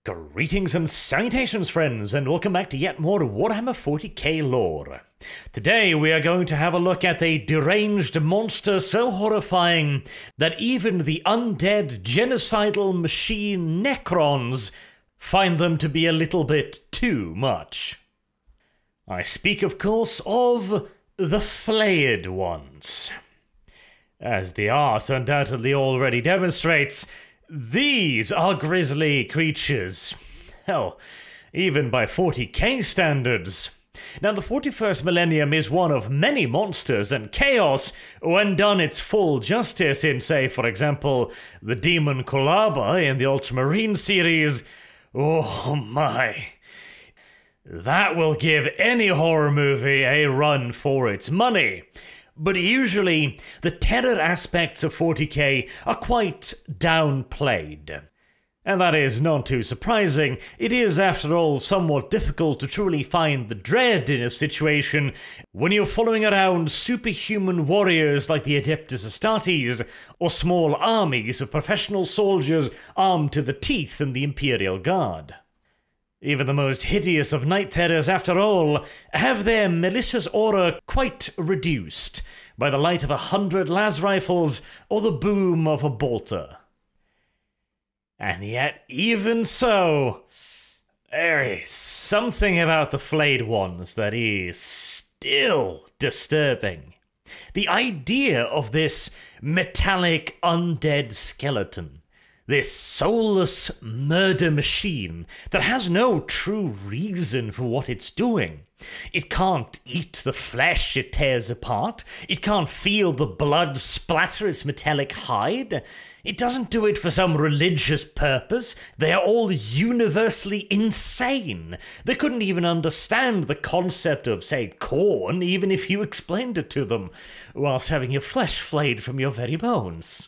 Greetings and salutations, friends, and welcome back to yet more Warhammer 40k lore. Today we are going to have a look at a deranged monster so horrifying that even the undead genocidal machine Necrons find them to be a little bit too much. I speak, of course, of the Flayed ones. As the art undoubtedly already demonstrates, these are grisly creatures. Hell, even by 40k standards. Now, the 41st millennium is one of many monsters, and chaos, when done its full justice in, say, for example, the Demon Kolaba in the Ultramarine series, oh my. That will give any horror movie a run for its money. But usually, the terror aspects of 40k are quite downplayed. And that is not too surprising. It is, after all, somewhat difficult to truly find the dread in a situation when you're following around superhuman warriors like the Adeptus Astartes, or small armies of professional soldiers armed to the teeth in the Imperial Guard. Even the most hideous of night terrors, after all, have their malicious aura quite reduced by the light of 100 las rifles or the boom of a bolter. And yet, even so, there is something about the Flayed ones that is still disturbing. The idea of this metallic undead skeleton, this soulless murder machine that has no true reason for what it's doing. It can't eat the flesh it tears apart. It can't feel the blood splatter its metallic hide. It doesn't do it for some religious purpose. They are all universally insane. They couldn't even understand the concept of, say, corn, even if you explained it to them, whilst having your flesh flayed from your very bones.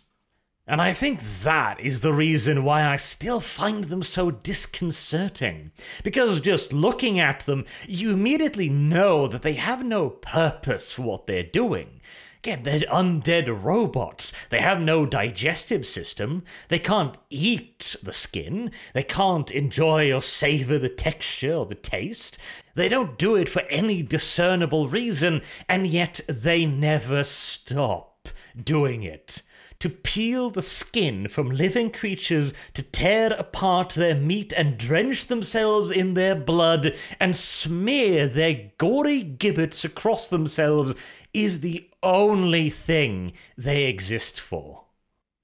And I think that is the reason why I still find them so disconcerting. Because just looking at them, you immediately know that they have no purpose for what they're doing. Again, they're undead robots. They have no digestive system. They can't eat the skin. They can't enjoy or savor the texture or the taste. They don't do it for any discernible reason, and yet they never stop doing it. To peel the skin from living creatures, to tear apart their meat and drench themselves in their blood and smear their gory gibbets across themselves is the only thing they exist for.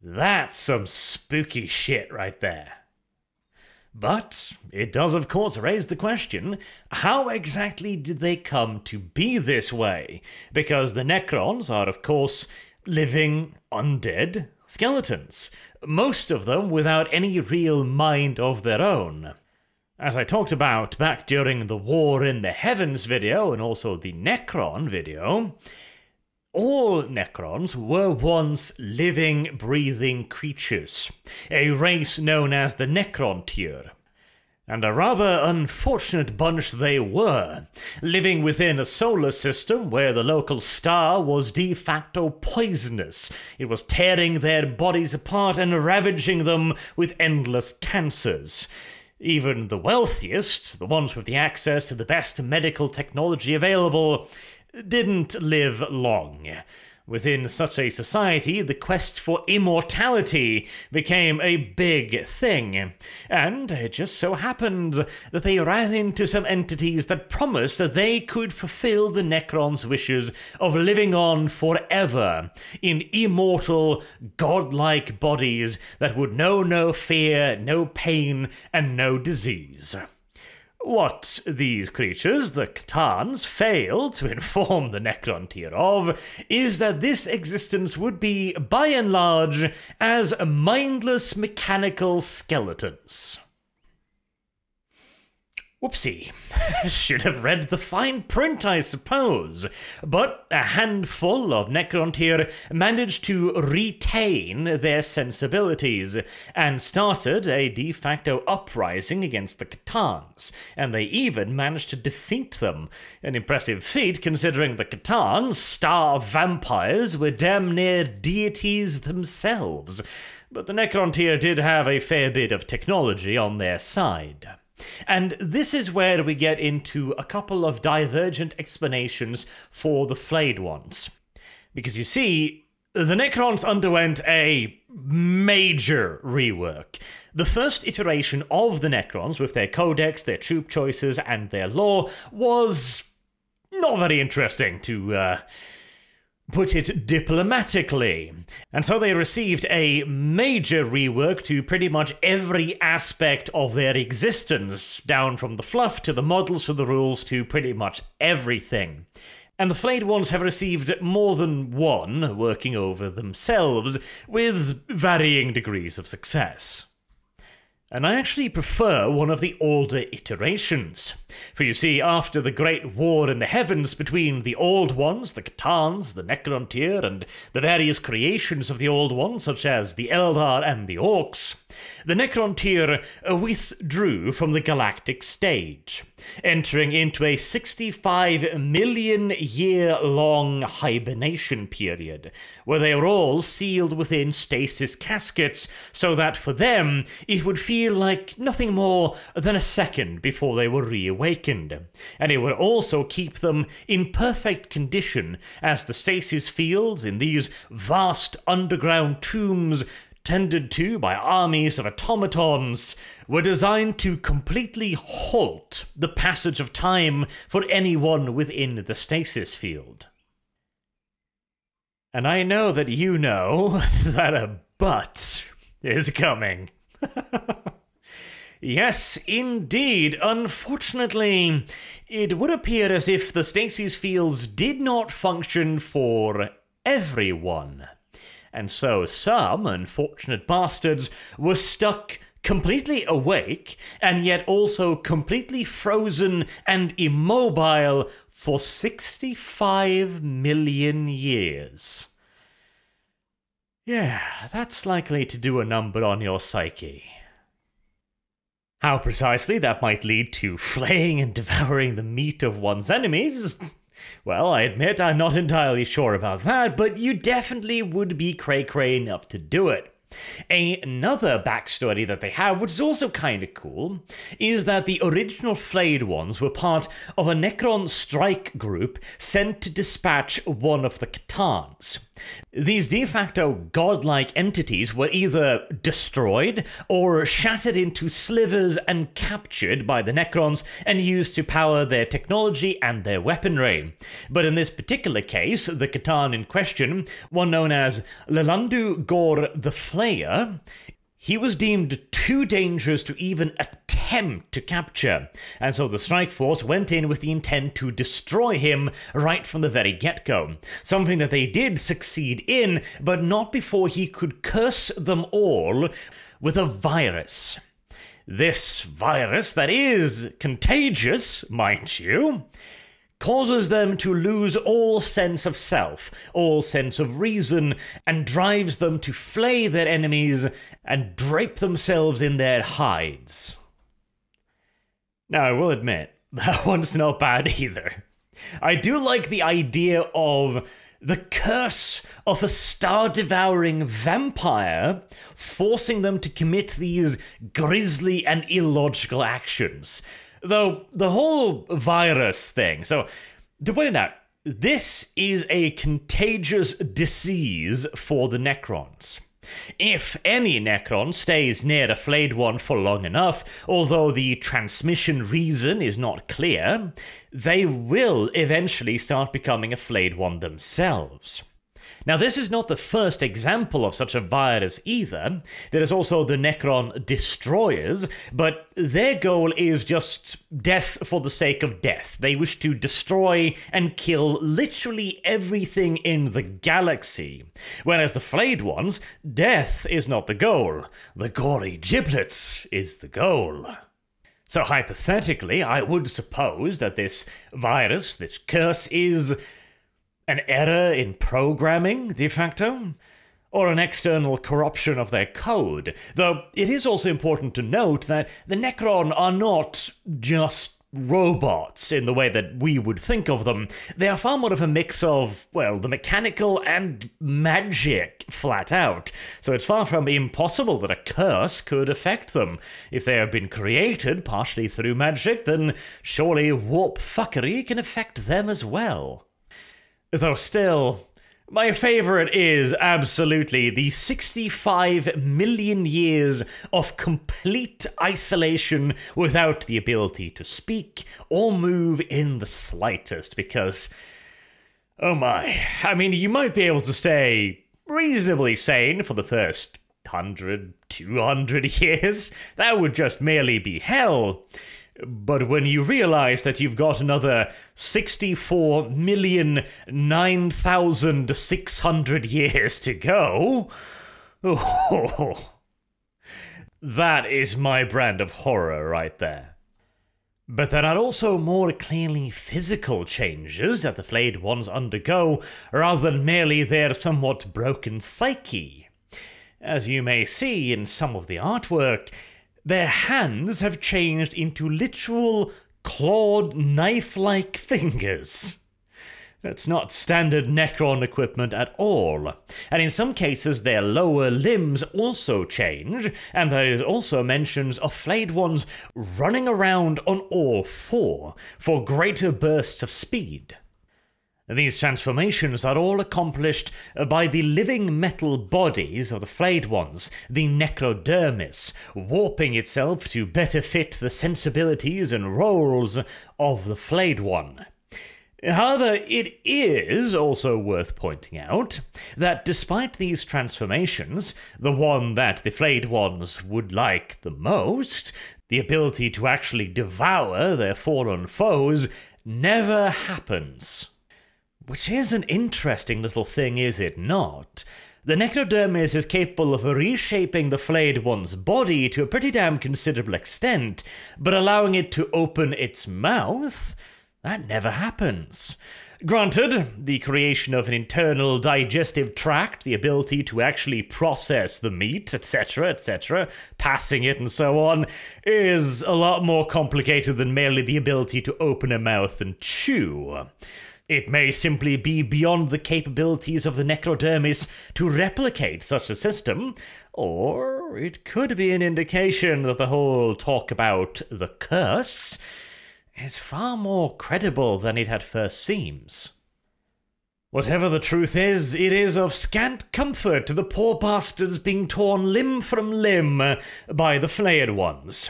That's some spooky shit right there. But it does, of course, raise the question, how exactly did they come to be this way? Because the Necrons are, of course, living undead skeletons, most of them without any real mind of their own. As I talked about back during the War in the Heavens video and also the Necron video, all Necrons were once living, breathing creatures, a race known as the Necron tier. And a rather unfortunate bunch they were, living within a solar system where the local star was de facto poisonous. It was tearing their bodies apart and ravaging them with endless cancers. Even the wealthiest, the ones with the access to the best medical technology available, didn't live long. Within such a society, the quest for immortality became a big thing, and it just so happened that they ran into some entities that promised that they could fulfill the Necrons' wishes of living on forever in immortal, godlike bodies that would know no fear, no pain, and no disease. What these creatures, the Catans, failed to inform the Necron tier of is that this existence would be, by and large, as mindless mechanical skeletons. Whoopsie. Should have read the fine print, I suppose. But a handful of Necron tier managed to retain their sensibilities and started a de facto uprising against the Catans, and they even managed to defeat them. An impressive feat considering the Catans, star vampires, were damn near deities themselves. But the Necron tier did have a fair bit of technology on their side. And this is where we get into a couple of divergent explanations for the Flayed ones. Because you see, the Necrons underwent a major rework. The first iteration of the Necrons, with their codex, their troop choices, and their lore, was not very interesting, to put it diplomatically. And so they received a major rework to pretty much every aspect of their existence, down from the fluff to the models to the rules to pretty much everything. And the Flayed ones have received more than one, working over themselves, with varying degrees of success. And I actually prefer one of the older iterations. For you see, after the Great War in the Heavens between the Old Ones, the Catans, the Necron tier, and the various creations of the Old Ones, such as the Eldar and the Orcs, the Necron tier withdrew from the galactic stage, entering into a 65 million year long hibernation period, where they were all sealed within stasis caskets, so that for them it would feel like nothing more than a second before they were reawakened, and it would also keep them in perfect condition as the stasis fields in these vast underground tombs, tended to by armies of automatons, were designed to completely halt the passage of time for anyone within the stasis field. And I know that you know that a but is coming. Yes, indeed. Unfortunately, it would appear as if the stasis fields did not function for everyone. And so some unfortunate bastards were stuck completely awake, and yet also completely frozen and immobile for 65 million years. Yeah, that's likely to do a number on your psyche. How precisely that might lead to flaying and devouring the meat of one's enemies, well, I admit I'm not entirely sure about that, but you definitely would be cray-cray enough to do it. Another backstory that they have, which is also kind of cool, is that the original Flayed ones were part of a Necron strike group sent to dispatch one of the Catans. These de facto godlike entities were either destroyed or shattered into slivers and captured by the Necrons and used to power their technology and their weaponry. But in this particular case, the Catan in question, one known as Lelandu Gor the Flayer, he was deemed too dangerous to even attempt to capture, and so the strike force went in with the intent to destroy him right from the very get-go. Something that they did succeed in, but not before he could curse them all with a virus. This virus that is contagious, mind you, causes them to lose all sense of self, all sense of reason, and drives them to flay their enemies and drape themselves in their hides. Now, I will admit, that one's not bad either. I do like the idea of the curse of a star-devouring vampire forcing them to commit these grisly and illogical actions. Though, the whole virus thing, so, to point it out, this is a contagious disease for the Necrons. If any Necron stays near a Flayed one for long enough, although the transmission reason is not clear, they will eventually start becoming a Flayed one themselves. Now, this is not the first example of such a virus either. There is also the Necron Destroyers, but their goal is just death for the sake of death. They wish to destroy and kill literally everything in the galaxy. Whereas the Flayed ones, death is not the goal. The gory giblets is the goal. So hypothetically, I would suppose that this virus, this curse, is an error in programming, de facto, or an external corruption of their code. Though it is also important to note that the Necron are not just robots in the way that we would think of them. They are far more of a mix of, well, the mechanical and magic, flat out. So it's far from impossible that a curse could affect them. If they have been created partially through magic, then surely warp fuckery can affect them as well. Though still, my favorite is absolutely the 65 million years of complete isolation without the ability to speak or move in the slightest, because, oh my, I mean, you might be able to stay reasonably sane for the first 100, 200 years. That would just merely be hell. But when you realize that you've got another 64,009,600 years to go, oh, that is my brand of horror right there. But there are also more clearly physical changes that the Flayed ones undergo, rather than merely their somewhat broken psyche. As you may see in some of the artwork, their hands have changed into literal clawed knife-like fingers. That's not standard Necron equipment at all. And in some cases their lower limbs also change, and there is also mentions of Flayed ones running around on all four for greater bursts of speed. These transformations are all accomplished by the living metal bodies of the Flayed ones, the necrodermis, warping itself to better fit the sensibilities and roles of the Flayed one. However, it is also worth pointing out that despite these transformations, the one that the Flayed ones would like the most, the ability to actually devour their fallen foes, never happens. Which is an interesting little thing, is it not? The necrodermis is capable of reshaping the Flayed one's body to a pretty damn considerable extent, but allowing it to open its mouth? That never happens. Granted, the creation of an internal digestive tract, the ability to actually process the meat, etc., passing it and so on, is a lot more complicated than merely the ability to open a mouth and chew. It may simply be beyond the capabilities of the necrodermis to replicate such a system, or it could be an indication that the whole talk about the curse is far more credible than it at first seems. Whatever the truth is, it is of scant comfort to the poor bastards being torn limb from limb by the Flayed ones.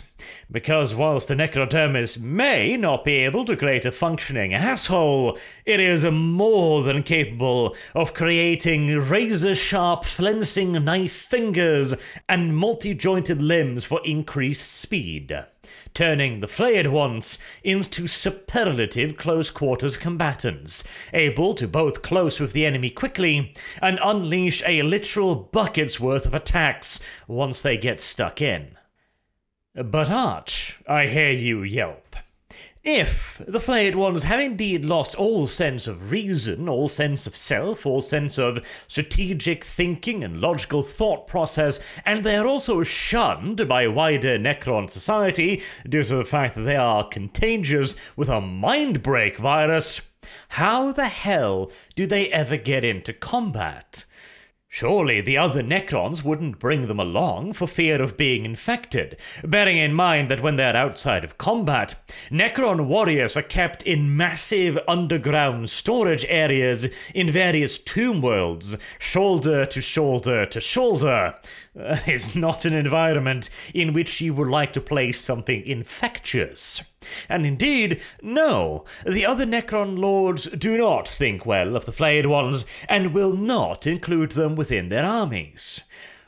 Because whilst the necrodermis may not be able to create a functioning asshole, it is more than capable of creating razor-sharp flensing knife fingers and multi-jointed limbs for increased speed, turning the Flayed ones into superlative close-quarters combatants, able to both close with the enemy quickly and unleash a literal bucket's worth of attacks once they get stuck in. But Arch, I hear you yelp. If the Flayed ones have indeed lost all sense of reason, all sense of self, all sense of strategic thinking and logical thought process, and they are also shunned by wider Necron society due to the fact that they are contagious with a mind-break virus, how the hell do they ever get into combat? Surely the other Necrons wouldn't bring them along for fear of being infected, bearing in mind that when they're outside of combat, Necron warriors are kept in massive underground storage areas in various tomb worlds, shoulder to shoulder to shoulder. Is not an environment in which you would like to place something infectious. And indeed, no, the other Necron lords do not think well of the Flayed ones, and will not include them within their armies.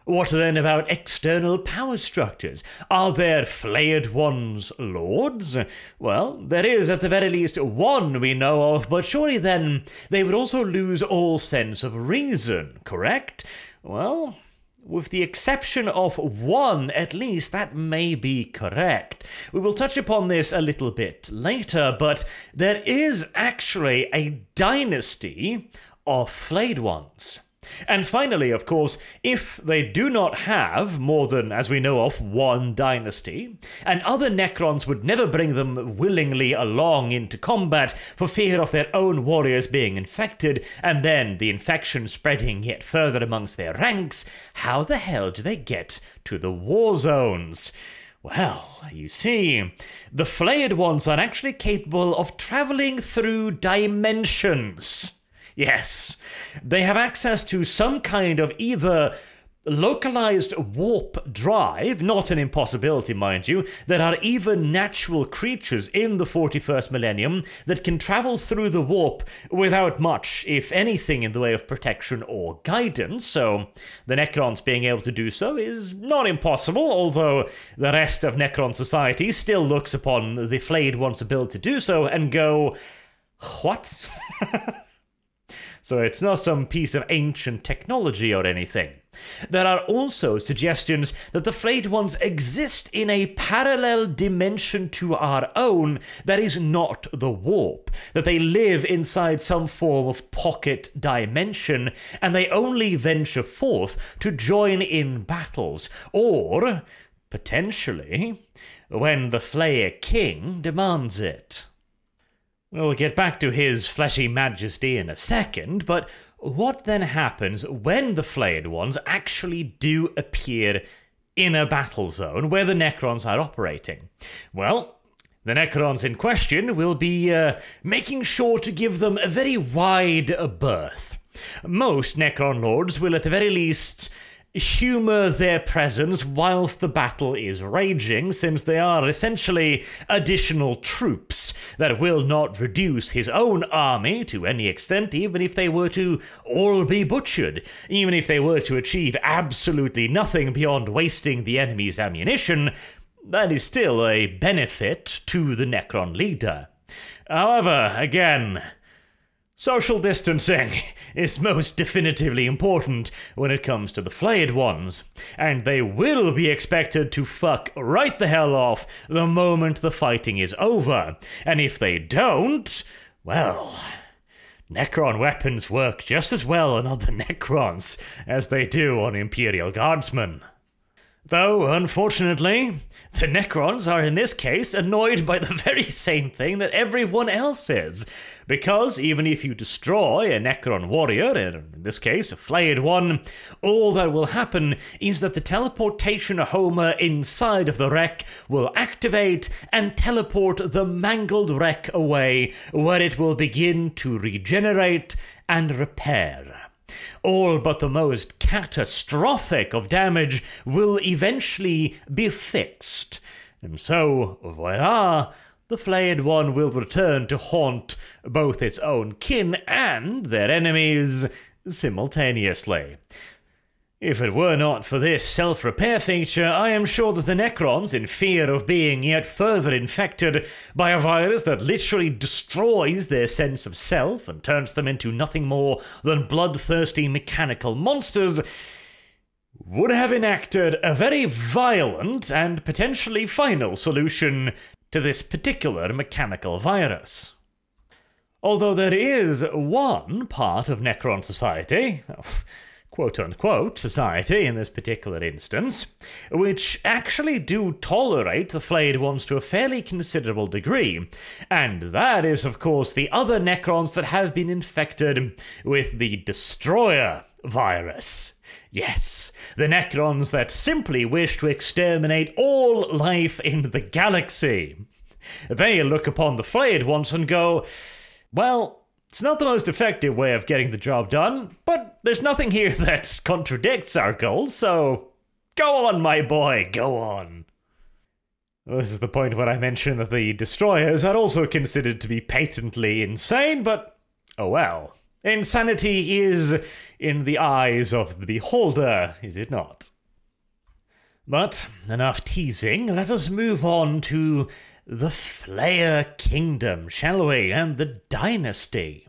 What then about external power structures? Are there Flayed ones lords? Well, there is at the very least one we know of, but surely then they would also lose all sense of reason, correct? Well, with the exception of one, at least, that may be correct. We will touch upon this a little bit later, but there is actually a dynasty of Flayed ones. And finally, of course, if they do not have more than, as we know of, one dynasty, and other Necrons would never bring them willingly along into combat for fear of their own warriors being infected, and then the infection spreading yet further amongst their ranks, how the hell do they get to the war zones? Well, you see, the Flayed ones are actually capable of traveling through dimensions. Yes, they have access to some kind of either localized warp drive, not an impossibility, mind you. There are even natural creatures in the 41st millennium that can travel through the warp without much, if anything, in the way of protection or guidance, so the Necrons being able to do so is not impossible, although the rest of Necron society still looks upon the Flayed one's ability to do so and go, what? So it's not some piece of ancient technology or anything. There are also suggestions that the Flayed ones exist in a parallel dimension to our own that is not the warp, that they live inside some form of pocket dimension, and they only venture forth to join in battles, or, potentially, when the Flayer King demands it. We'll get back to his fleshy majesty in a second, but what then happens when the Flayed ones actually do appear in a battle zone where the Necrons are operating? Well, the Necrons in question will be making sure to give them a very wide berth. Most Necron lords will at the very least humor their presence whilst the battle is raging, since they are essentially additional troops that will not reduce his own army to any extent, even if they were to all be butchered, even if they were to achieve absolutely nothing beyond wasting the enemy's ammunition. That is still a benefit to the Necron leader. However, again, social distancing is most definitively important when it comes to the Flayed ones, and they will be expected to fuck right the hell off the moment the fighting is over. And if they don't, well, Necron weapons work just as well on other Necrons as they do on Imperial Guardsmen. Though, unfortunately, the Necrons are in this case annoyed by the very same thing that everyone else is. Because even if you destroy a Necron warrior, in this case a Flayed one, all that will happen is that the teleportation homer inside of the wreck will activate and teleport the mangled wreck away, where it will begin to regenerate and repair. All but the most catastrophic of damage will eventually be fixed. And so, voila, the Flayed one will return to haunt both its own kin and their enemies simultaneously. If it were not for this self-repair feature, I am sure that the Necrons, in fear of being yet further infected by a virus that literally destroys their sense of self and turns them into nothing more than bloodthirsty mechanical monsters, would have enacted a very violent and potentially final solution to this particular mechanical virus. Although there is one part of Necron society, quote-unquote society in this particular instance, which actually do tolerate the Flayed ones to a fairly considerable degree, and that is, of course, the other Necrons that have been infected with the Destroyer virus. Yes, the Necrons that simply wish to exterminate all life in the galaxy. They look upon the Flayed ones and go, well, it's not the most effective way of getting the job done, but there's nothing here that contradicts our goals, so go on, my boy, go on. Well, this is the point where I mention that the Destroyers are also considered to be patently insane, but oh well. Insanity is in the eyes of the beholder, is it not? But enough teasing, let us move on to the Flayer Kingdom, shall we, and the Dynasty.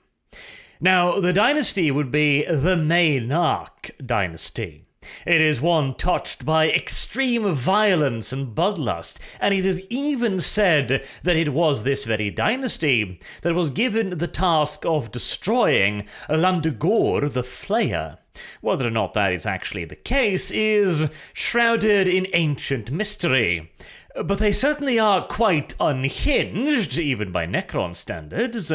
Now, the Dynasty would be the Maynarch Dynasty. It is one touched by extreme violence and bloodlust, and it is even said that it was this very dynasty that was given the task of destroying Landugor the Flayer, Whether or not that is actually the case is shrouded in ancient mystery. But they certainly are quite unhinged, even by Necron standards,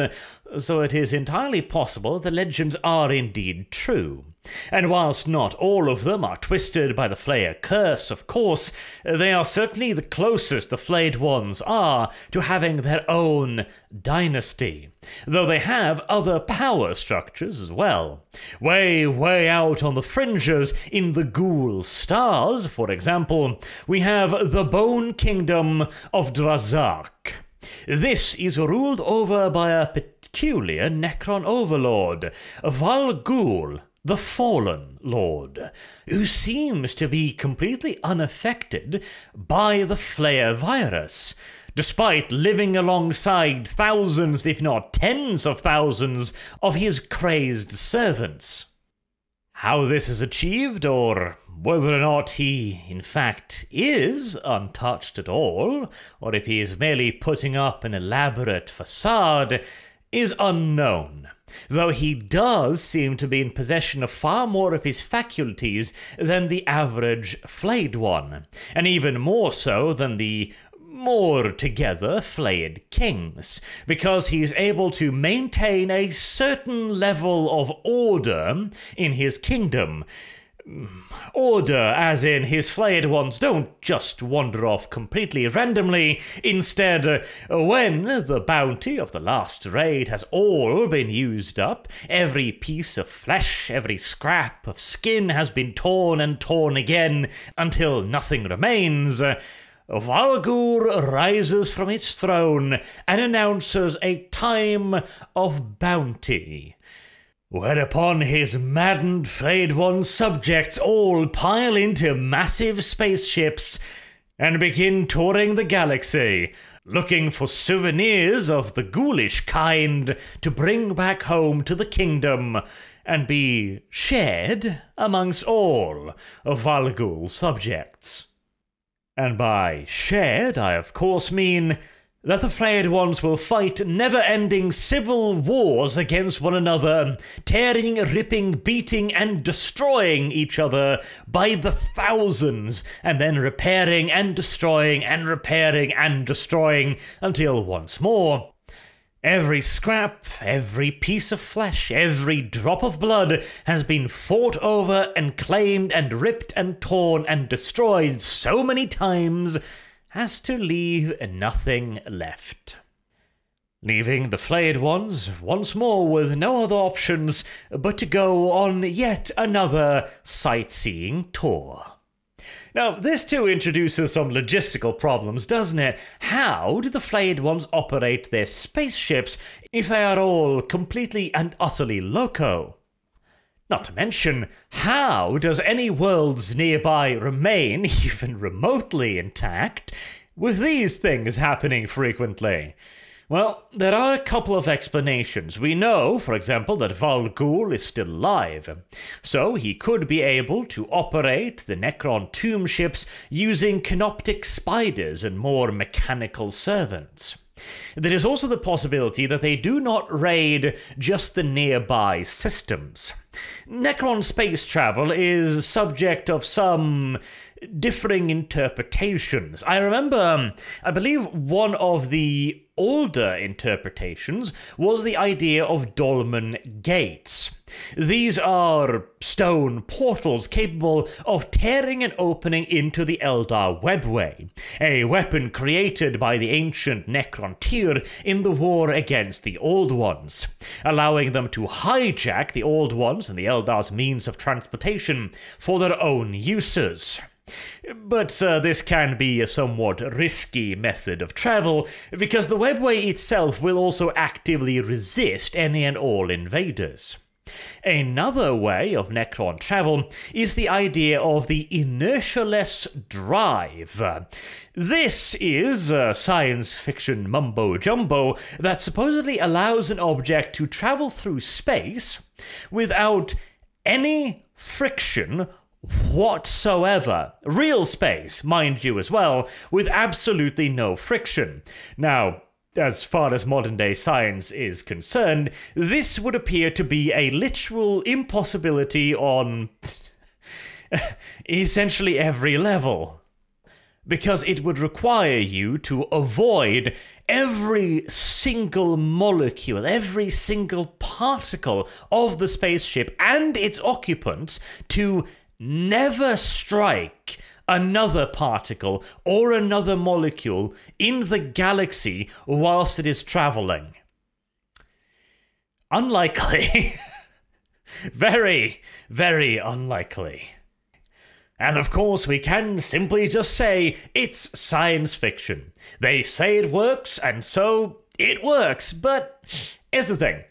so it is entirely possible the legends are indeed true. And whilst not all of them are twisted by the Flayer curse, of course, they are certainly the closest the Flayed ones are to having their own dynasty, though they have other power structures as well. Way out on the fringes, in the Ghoul Stars, for example, we have the Bone Kingdom of Drazak. This is ruled over by a peculiar Necron overlord, Val Ghul, the Fallen Lord, who seems to be completely unaffected by the Flayer virus, despite living alongside thousands, if not tens of thousands, of his crazed servants. How this is achieved, or whether or not he, in fact, is untouched at all, or if he is merely putting up an elaborate facade, is unknown, though he does seem to be in possession of far more of his faculties than the average Flayed one, and even more so than the more together Flayed kings, because he is able to maintain a certain level of order in his kingdom. Order as in his Flayed ones don't just wander off completely randomly. Instead, when the bounty of the last raid has all been used up, every piece of flesh, every scrap of skin has been torn and torn again until nothing remains, Valgur rises from its throne and announces a time of bounty, whereupon his maddened Flayed One subjects all pile into massive spaceships and begin touring the galaxy, looking for souvenirs of the ghoulish kind to bring back home to the kingdom and be shared amongst all of Valgul's subjects. And by shared, I of course mean that the Flayed Ones will fight never-ending civil wars against one another, tearing, ripping, beating, and destroying each other by the thousands, and then repairing and destroying and repairing and destroying until once more every scrap, every piece of flesh, every drop of blood has been fought over and claimed and ripped and torn and destroyed so many times as to leave nothing left, leaving the Flayed Ones once more with no other options but to go on yet another sightseeing tour. Now, this too introduces some logistical problems, doesn't it? How do the Flayed Ones operate their spaceships if they are all completely and utterly loco? Not to mention, how does any worlds nearby remain even remotely intact with these things happening frequently? Well, there are a couple of explanations. We know, for example, that Val Ghul is still alive, so he could be able to operate the Necron tomb ships using canoptic spiders and more mechanical servants. There is also the possibility that they do not raid just the nearby systems. Necron space travel is subject of some differing interpretations. I believe one of the older interpretations was the idea of dolmen gates. These are stone portals capable of tearing and opening into the Eldar webway, a weapon created by the ancient Necrontyr in the war against the Old Ones, allowing them to hijack the Old Ones and the Eldar's means of transportation for their own uses. But this can be a somewhat risky method of travel, because the webway itself will also actively resist any and all invaders. Another way of Necron travel is the idea of the inertialess drive. This is science fiction mumbo-jumbo that supposedly allows an object to travel through space without any friction whatsoever. Real space, mind you, as well, with absolutely no friction. Now, as far as modern-day science is concerned, this would appear to be a literal impossibility on essentially every level. Because it would require you to avoid every single molecule, every single particle of the spaceship and its occupants to never strike another particle or another molecule in the galaxy whilst it is traveling. Unlikely. Very, very unlikely. And of course, we can simply just say it's science fiction. They say it works, and so it works. But here's the thing.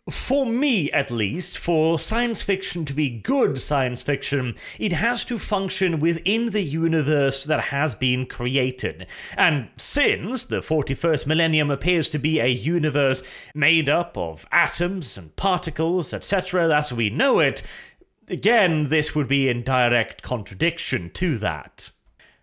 For me, at least, for science fiction to be good science fiction, it has to function within the universe that has been created. And since the 41st millennium appears to be a universe made up of atoms and particles, etc., as we know it, again, this would be in direct contradiction to that.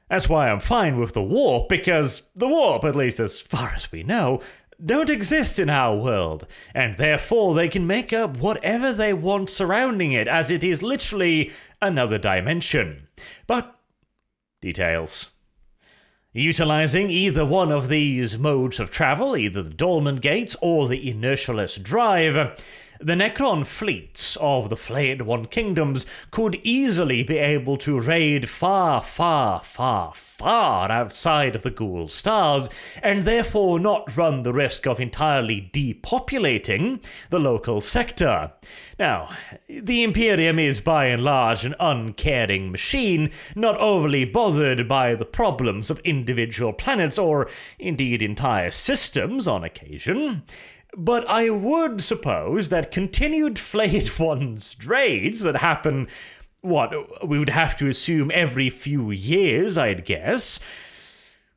That's why I'm fine with the warp, because the warp, at least as far as we know, don't exist in our world, and therefore they can make up whatever they want surrounding it, as it is literally another dimension. But details. Utilizing either one of these modes of travel, either the Dolmen Gates or the inertialess drive, the Necron fleets of the Flayed One Kingdoms could easily be able to raid far, far, far, far outside of the Ghoul stars, and therefore not run the risk of entirely depopulating the local sector. Now, the Imperium is by and large an uncaring machine, not overly bothered by the problems of individual planets or indeed entire systems on occasion. But I would suppose that continued Flayed Ones raids that happen, we would have to assume every few years, I'd guess.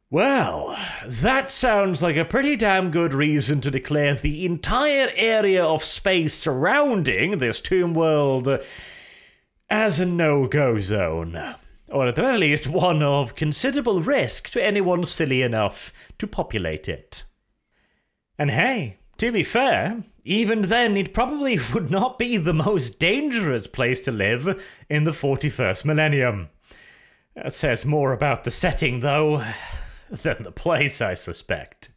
Well, that sounds like a pretty damn good reason to declare the entire area of space surrounding this tomb world as a no-go zone. Or at the very least, one of considerable risk to anyone silly enough to populate it. And hey, to be fair, even then it probably would not be the most dangerous place to live in the 41st millennium. That says more about the setting, though, than the place, I suspect.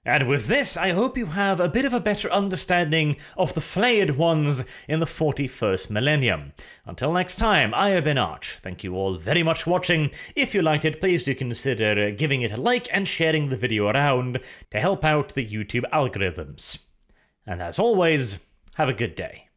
And with this, I hope you have a bit of a better understanding of the Flayed Ones in the 41st millennium. Until next time, I have been Arch. Thank you all very much for watching. If you liked it, please do consider giving it a like and sharing the video around to help out the YouTube algorithms. And as always, have a good day.